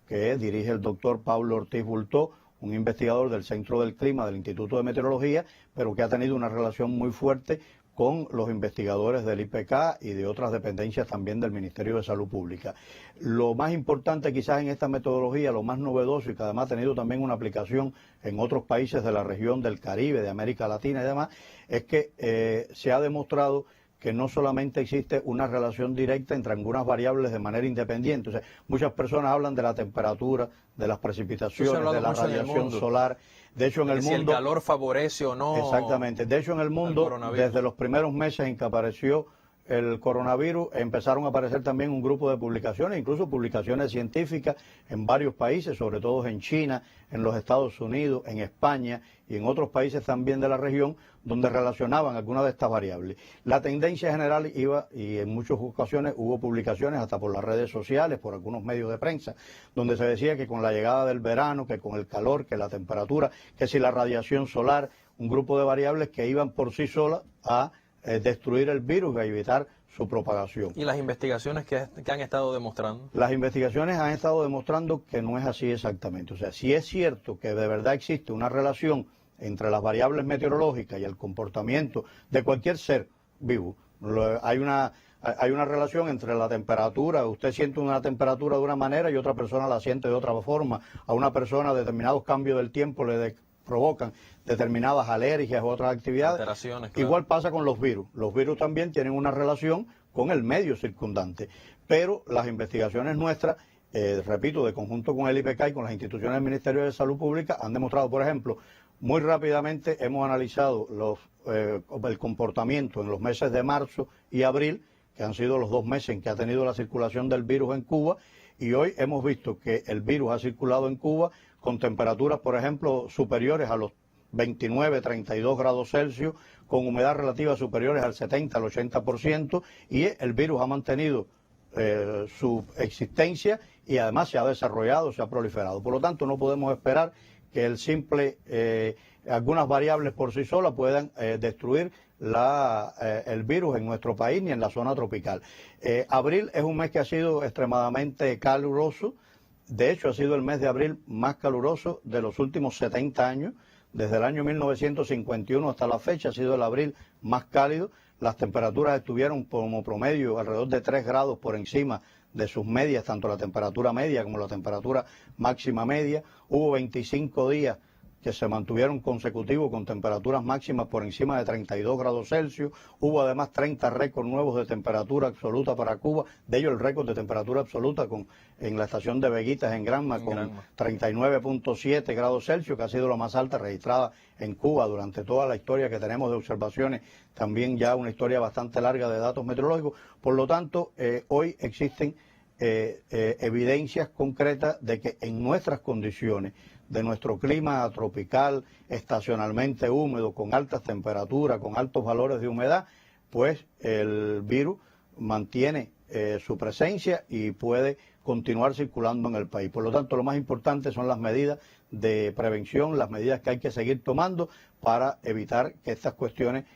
que dirige el doctor Pablo Ortiz Bultó, un investigador del Centro del Clima del Instituto de Meteorología, pero que ha tenido una relación muy fuerte con los investigadores del IPK y de otras dependencias también del Ministerio de Salud Pública. Lo más importante quizás en esta metodología, lo más novedoso y que además ha tenido también una aplicación en otros países de la región del Caribe, de América Latina y demás, es que se ha demostrado que no solamente existe una relación directa entre algunas variables de manera independiente. O sea, muchas personas hablan de la temperatura, de las precipitaciones, de la radiación solar. De hecho, en el mundo, si el calor favorece o no. Exactamente. De hecho, en el mundo, desde los primeros meses en que apareció el coronavirus, empezaron a aparecer también un grupo de publicaciones, incluso publicaciones científicas en varios países, sobre todo en China, en los Estados Unidos, en España y en otros países también de la región, donde relacionaban algunas de estas variables. La tendencia general iba, y en muchas ocasiones hubo publicaciones hasta por las redes sociales, por algunos medios de prensa, donde se decía que con la llegada del verano, que con el calor, que la temperatura, que si la radiación solar, un grupo de variables que iban por sí solas a destruir el virus y a evitar su propagación. ¿Y las investigaciones que han estado demostrando? Las investigaciones han estado demostrando que no es así exactamente. O sea, si es cierto que de verdad existe una relación entre las variables meteorológicas y el comportamiento de cualquier ser vivo, hay una relación entre la temperatura. Usted siente una temperatura de una manera y otra persona la siente de otra forma. A una persona determinados cambios del tiempo le provocan determinadas alergias u otras actividades. Alteraciones, claro. Igual pasa con los virus. Los virus también tienen una relación con el medio circundante. Pero las investigaciones nuestras, repito, de conjunto con el IPK y con las instituciones del Ministerio de Salud Pública, han demostrado, por ejemplo, muy rápidamente hemos analizado el comportamiento en los meses de marzo y abril, que han sido los 2 meses en que ha tenido la circulación del virus en Cuba, y hoy hemos visto que el virus ha circulado en Cuba con temperaturas, por ejemplo, superiores a los 29, 32 grados Celsius, con humedad relativa superiores al 70, al 80%, y el virus ha mantenido su existencia y además se ha desarrollado, se ha proliferado. Por lo tanto, no podemos esperar que algunas variables por sí solas puedan destruir el virus en nuestro país ni en la zona tropical. Abril es un mes que ha sido extremadamente caluroso. De hecho, ha sido el mes de abril más caluroso de los últimos 70 años. Desde el año 1951 hasta la fecha ha sido el abril más cálido. Las temperaturas estuvieron como promedio alrededor de 3 grados por encima de sus medias, tanto la temperatura media como la temperatura máxima media. Hubo 25 días que se mantuvieron consecutivos con temperaturas máximas por encima de 32 grados Celsius. Hubo además 30 récords nuevos de temperatura absoluta para Cuba, de ellos el récord de temperatura absoluta en la estación de Veguitas en Granma con 39.7 grados Celsius, que ha sido la más alta registrada en Cuba durante toda la historia que tenemos de observaciones, también ya una historia bastante larga de datos meteorológicos. Por lo tanto, hoy existen evidencias concretas de que en nuestras condiciones, de nuestro clima tropical, estacionalmente húmedo, con altas temperaturas, con altos valores de humedad, pues el virus mantiene su presencia y puede continuar circulando en el país. Por lo tanto, lo más importante son las medidas de prevención, las medidas que hay que seguir tomando para evitar que estas cuestiones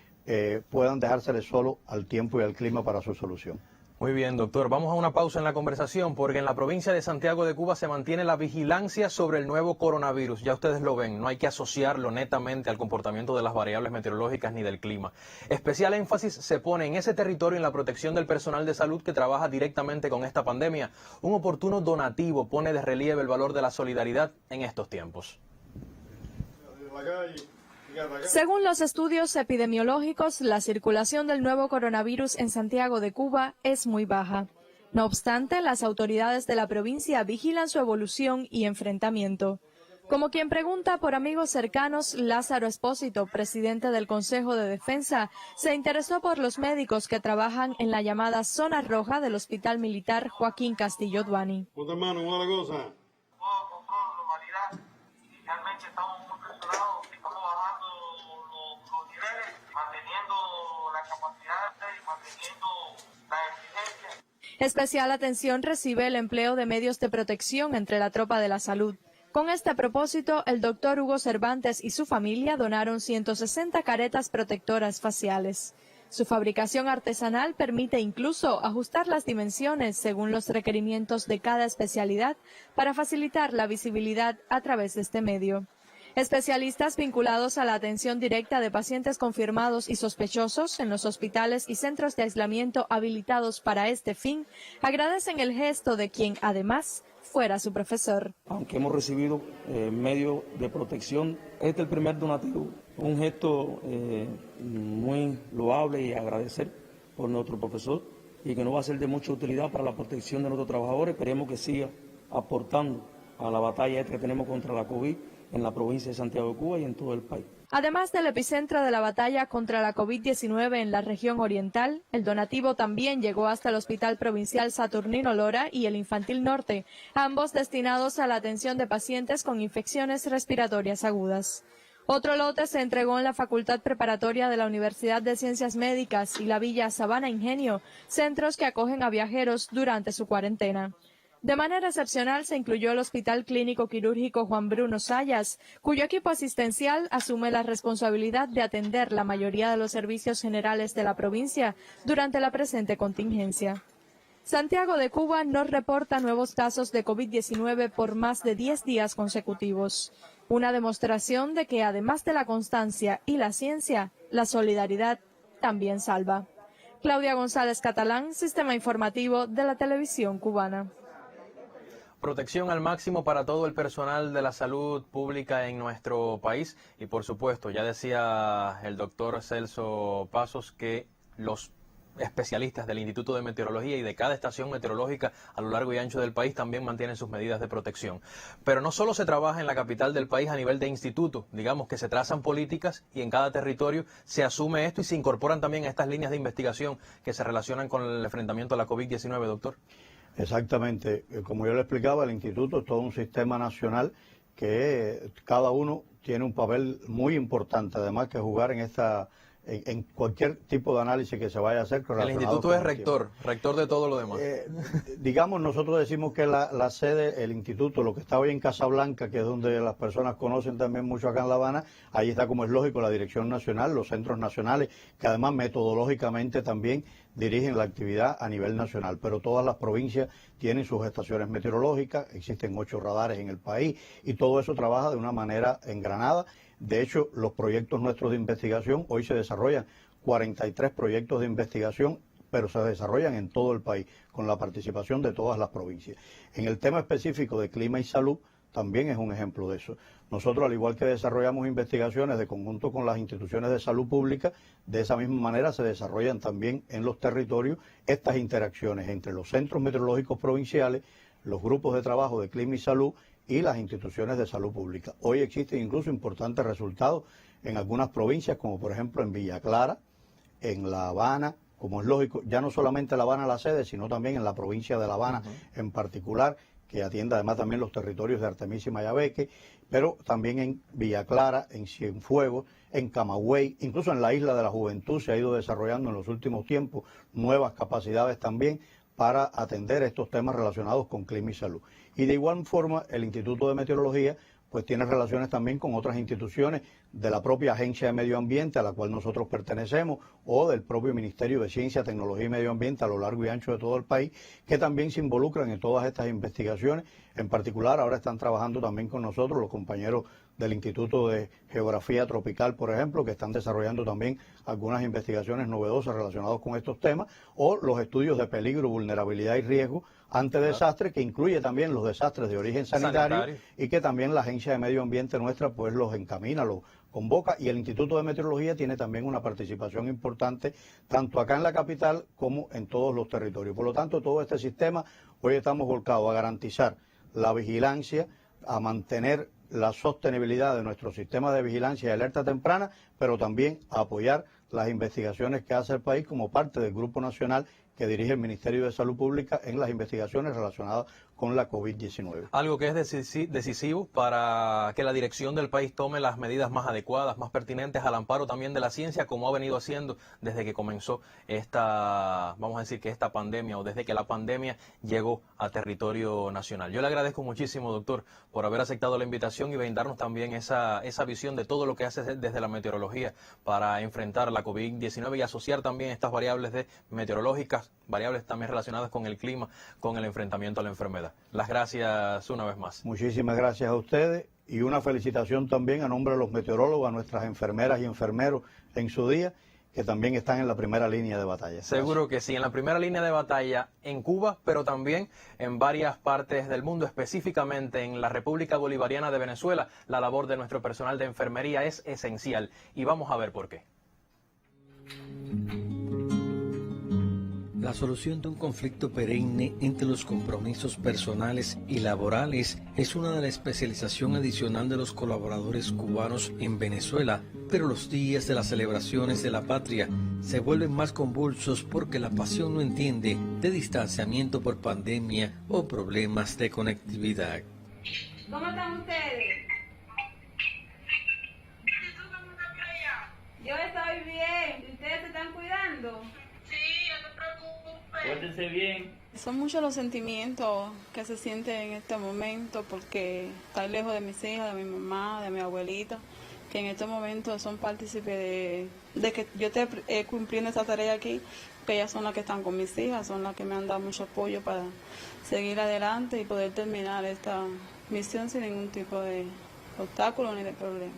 puedan dejárseles solo al tiempo y al clima para su solución. Muy bien, doctor. Vamos a una pausa en la conversación porque en la provincia de Santiago de Cuba se mantiene la vigilancia sobre el nuevo coronavirus. Ya ustedes lo ven, no hay que asociarlo netamente al comportamiento de las variables meteorológicas ni del clima. Especial énfasis se pone en ese territorio en la protección del personal de salud que trabaja directamente con esta pandemia. Un oportuno donativo pone de relieve el valor de la solidaridad en estos tiempos. Según los estudios epidemiológicos, la circulación del nuevo coronavirus en Santiago de Cuba es muy baja. No obstante, las autoridades de la provincia vigilan su evolución y enfrentamiento. Como quien pregunta por amigos cercanos, Lázaro Espósito, presidente del Consejo de Defensa, se interesó por los médicos que trabajan en la llamada Zona Roja del Hospital Militar Joaquín Castillo Duani. Especial atención recibe el empleo de medios de protección entre la tropa de la salud. Con este propósito, el doctor Hugo Cervantes y su familia donaron 160 caretas protectoras faciales. Su fabricación artesanal permite incluso ajustar las dimensiones según los requerimientos de cada especialidad para facilitar la visibilidad a través de este medio. Especialistas vinculados a la atención directa de pacientes confirmados y sospechosos en los hospitales y centros de aislamiento habilitados para este fin agradecen el gesto de quien, además, fuera su profesor. Aunque hemos recibido medios de protección, este es el primer donativo, un gesto muy loable y agradecer por nuestro profesor y que nos va a ser de mucha utilidad para la protección de nuestros trabajadores. Esperemos que siga aportando a la batalla que tenemos contra la COVID en la provincia de Santiago de Cuba y en todo el país. Además del epicentro de la batalla contra la COVID-19 en la región oriental, el donativo también llegó hasta el Hospital Provincial Saturnino Lora y el Infantil Norte, ambos destinados a la atención de pacientes con infecciones respiratorias agudas. Otro lote se entregó en la Facultad Preparatoria de la Universidad de Ciencias Médicas y la Villa Sabana Ingenio, centros que acogen a viajeros durante su cuarentena. De manera excepcional se incluyó el Hospital Clínico Quirúrgico Juan Bruno Sayas, cuyo equipo asistencial asume la responsabilidad de atender la mayoría de los servicios generales de la provincia durante la presente contingencia. Santiago de Cuba no reporta nuevos casos de COVID-19 por más de 10 días consecutivos. Una demostración de que además de la constancia y la ciencia, la solidaridad también salva. Claudia González Catalán, Sistema Informativo de la Televisión Cubana. Protección al máximo para todo el personal de la salud pública en nuestro país y por supuesto, ya decía el doctor Celso Pasos que los especialistas del Instituto de Meteorología y de cada estación meteorológica a lo largo y ancho del país también mantienen sus medidas de protección. Pero no solo se trabaja en la capital del país a nivel de instituto, digamos que se trazan políticas y en cada territorio se asume esto y se incorporan también a estas líneas de investigación que se relacionan con el enfrentamiento a la COVID-19, doctor. Exactamente. Como yo le explicaba, el instituto es todo un sistema nacional que cada uno tiene un papel muy importante, además que jugar en cualquier tipo de análisis que se vaya a hacer. El instituto es rector de todo lo demás. Digamos, nosotros decimos que la sede, el instituto, lo que está hoy en Casablanca, que es donde las personas conocen también mucho acá en La Habana, ahí está, como es lógico, la dirección nacional, los centros nacionales, que además metodológicamente también dirigen la actividad a nivel nacional, pero todas las provincias tienen sus estaciones meteorológicas, existen 8 radares en el país y todo eso trabaja de una manera engranada. De hecho, los proyectos nuestros de investigación, hoy se desarrollan 43 proyectos de investigación, pero se desarrollan en todo el país, con la participación de todas las provincias. En el tema específico de clima y salud, también es un ejemplo de eso. Nosotros, al igual que desarrollamos investigaciones de conjunto con las instituciones de salud pública, de esa misma manera se desarrollan también en los territorios estas interacciones entre los centros meteorológicos provinciales, los grupos de trabajo de clima y salud y las instituciones de salud pública. Hoy existen incluso importantes resultados en algunas provincias, como por ejemplo en Villa Clara, en La Habana, como es lógico, ya no solamente La Habana la sede, sino también en la provincia de La Habana en particular, que atiende además también los territorios de Artemisa y Mayabeque, pero también en Villa Clara, en Cienfuegos, en Camagüey, incluso en la Isla de la Juventud se ha ido desarrollando en los últimos tiempos nuevas capacidades también para atender estos temas relacionados con clima y salud. Y de igual forma, el Instituto de Meteorología pues tiene relaciones también con otras instituciones de la propia Agencia de Medio Ambiente a la cual nosotros pertenecemos o del propio Ministerio de Ciencia, Tecnología y Medio Ambiente a lo largo y ancho de todo el país, que también se involucran en todas estas investigaciones. En particular, ahora están trabajando también con nosotros los compañeros del Instituto de Geografía Tropical, por ejemplo, que están desarrollando también algunas investigaciones novedosas relacionadas con estos temas, o los estudios de peligro, vulnerabilidad y riesgo ante desastres, que incluye también los desastres de origen sanitario y que también la Agencia de Medio Ambiente nuestra pues los encamina, los convoca, y el Instituto de Meteorología tiene también una participación importante tanto acá en la capital como en todos los territorios. Por lo tanto, todo este sistema hoy estamos volcados a garantizar la vigilancia, a mantener la sostenibilidad de nuestro sistema de vigilancia y alerta temprana, pero también a apoyar las investigaciones que hace el país como parte del Grupo Nacional que dirige el Ministerio de Salud Pública en las investigaciones relacionadas con la COVID-19. Algo que es decisivo para que la dirección del país tome las medidas más adecuadas, más pertinentes al amparo también de la ciencia, como ha venido haciendo desde que comenzó esta, vamos a decir que esta pandemia, o desde que la pandemia llegó a territorio nacional. Yo le agradezco muchísimo, doctor, por haber aceptado la invitación y brindarnos también esa visión de todo lo que hace desde la meteorología para enfrentar la COVID-19 y asociar también estas variables meteorológicas, variables también relacionadas con el clima, con el enfrentamiento a la enfermedad. Las gracias una vez más. Muchísimas gracias a ustedes y una felicitación también a nombre de los meteorólogos, a nuestras enfermeras y enfermeros en su día, que también están en la primera línea de batalla. Gracias. Seguro que sí, en la primera línea de batalla en Cuba, pero también en varias partes del mundo, específicamente en la República Bolivariana de Venezuela. La labor de nuestro personal de enfermería es esencial y vamos a ver por qué. La solución de un conflicto perenne entre los compromisos personales y laborales es una de la especialización adicional de los colaboradores cubanos en Venezuela, pero los días de las celebraciones de la patria se vuelven más convulsos porque la pasión no entiende de distanciamiento por pandemia o problemas de conectividad. ¿Cómo están ustedes? Yo estoy bien. ¿Ustedes se están cuidando? Pórtense bien. Son muchos los sentimientos que se sienten en este momento porque estoy lejos de mis hijas, de mi mamá, de mi abuelita, que en este momento son partícipes de que yo esté cumpliendo esta tarea aquí, que ellas son las que están con mis hijas, son las que me han dado mucho apoyo para seguir adelante y poder terminar esta misión sin ningún tipo de obstáculo ni de problema.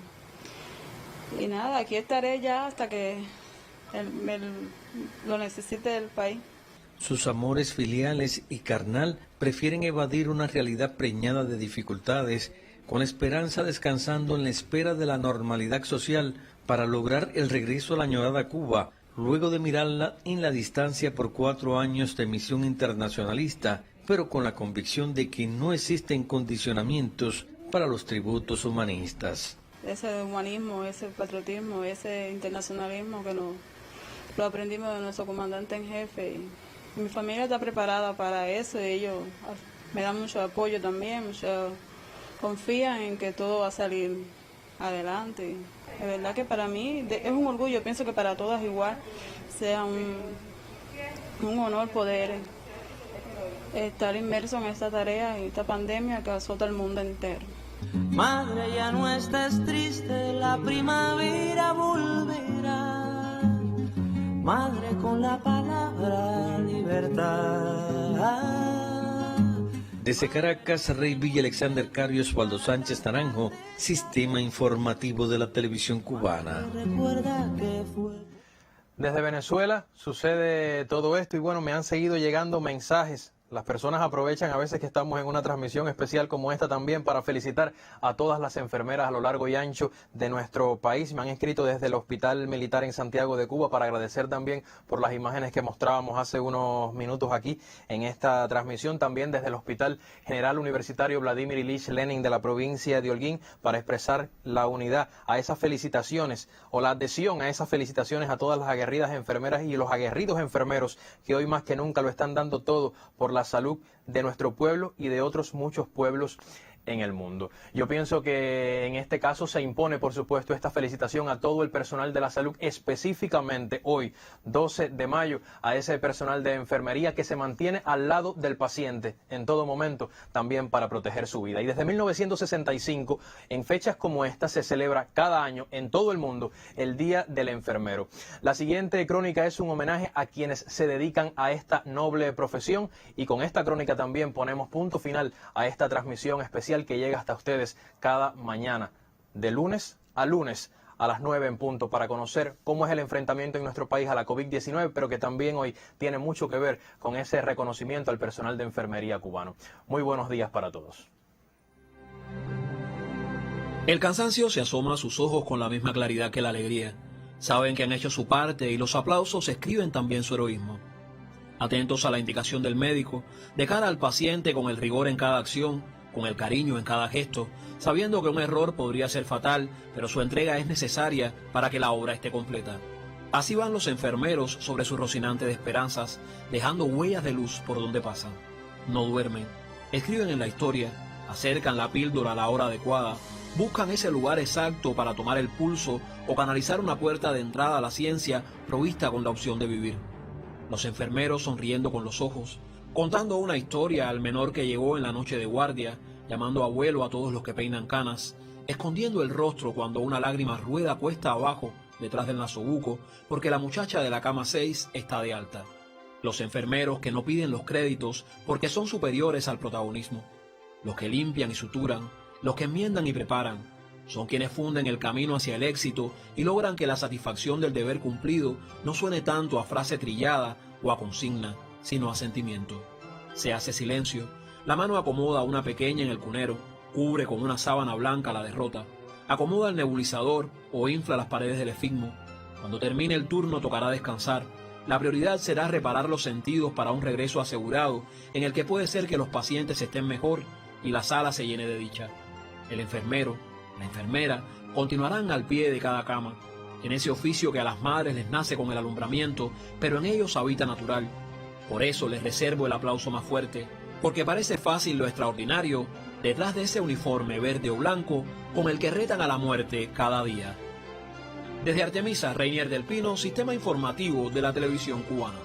Y nada, aquí estaré ya hasta que lo necesite el país. Sus amores filiales y carnal prefieren evadir una realidad preñada de dificultades, con la esperanza descansando en la espera de la normalidad social para lograr el regreso a la añorada Cuba, luego de mirarla en la distancia por 4 años de misión internacionalista, pero con la convicción de que no existen condicionamientos para los tributos humanistas. Ese humanismo, ese patriotismo, ese internacionalismo que lo aprendimos de nuestro comandante en jefe. Mi familia está preparada para eso y ellos me dan mucho apoyo también, confían en que todo va a salir adelante. De verdad que para mí es un orgullo, pienso que para todas igual sea un honor poder estar inmerso en esta tarea y esta pandemia que azota el mundo entero. Madre, ya no estás triste, la primavera volverá. Madre, con la palabra libertad. Desde Caracas, Rey Villa Alexander Cario Osvaldo Sánchez Naranjo, Sistema Informativo de la Televisión Cubana. Desde Venezuela sucede todo esto y bueno, me han seguido llegando mensajes Las personas aprovechan a veces que estamos en una transmisión especial como esta también para felicitar a todas las enfermeras a lo largo y ancho de nuestro país. Me han escrito desde el Hospital Militar en Santiago de Cuba para agradecer también por las imágenes que mostrábamos hace unos minutos aquí en esta transmisión. También desde el Hospital General Universitario Vladimir Ilich Lenin de la provincia de Holguín para expresar la unidad a esas felicitaciones o la adhesión a esas felicitaciones a todas las aguerridas enfermeras y los aguerridos enfermeros que hoy más que nunca lo están dando todo por la salud de nuestro pueblo y de otros muchos pueblos en el mundo. Yo pienso que en este caso se impone, por supuesto, esta felicitación a todo el personal de la salud, específicamente hoy, 12 de mayo, a ese personal de enfermería que se mantiene al lado del paciente en todo momento, también para proteger su vida. Y desde 1965, en fechas como esta, se celebra cada año en todo el mundo el Día del Enfermero. La siguiente crónica es un homenaje a quienes se dedican a esta noble profesión, y con esta crónica también ponemos punto final a esta transmisión especial que llega hasta ustedes cada mañana, de lunes a lunes, a las 9 en punto, para conocer cómo es el enfrentamiento en nuestro país a la COVID-19, pero que también hoy tiene mucho que ver con ese reconocimiento al personal de enfermería cubano. Muy buenos días para todos. El cansancio se asoma a sus ojos con la misma claridad que la alegría. Saben que han hecho su parte y los aplausos escriben también su heroísmo. Atentos a la indicación del médico, de cara al paciente con el rigor en cada acción, con el cariño en cada gesto, sabiendo que un error podría ser fatal, pero su entrega es necesaria para que la obra esté completa. Así van los enfermeros sobre su rocinante de esperanzas, dejando huellas de luz por donde pasan. No duermen, escriben en la historia, acercan la píldora a la hora adecuada, buscan ese lugar exacto para tomar el pulso o canalizar una puerta de entrada a la ciencia provista con la opción de vivir. Los enfermeros sonriendo con los ojos, contando una historia al menor que llegó en la noche de guardia, llamando abuelo a todos los que peinan canas, escondiendo el rostro cuando una lágrima rueda cuesta abajo detrás del nasobuco porque la muchacha de la cama 6 está de alta. Los enfermeros que no piden los créditos porque son superiores al protagonismo. Los que limpian y suturan, los que enmiendan y preparan, son quienes funden el camino hacia el éxito y logran que la satisfacción del deber cumplido no suene tanto a frase trillada o a consigna, sino a sentimiento. Se hace silencio, la mano acomoda una pequeña en el cunero, cubre con una sábana blanca la derrota, acomoda el nebulizador o infla las paredes del efigmo. Cuando termine el turno tocará descansar. La prioridad será reparar los sentidos para un regreso asegurado, en el que puede ser que los pacientes estén mejor y la sala se llene de dicha. El enfermero, la enfermera, continuarán al pie de cada cama, en ese oficio que a las madres les nace con el alumbramiento, pero en ellos habita natural. Por eso les reservo el aplauso más fuerte, porque parece fácil lo extraordinario detrás de ese uniforme verde o blanco con el que retan a la muerte cada día. Desde Artemisa, Reinier del Pino, Sistema Informativo de la Televisión Cubana.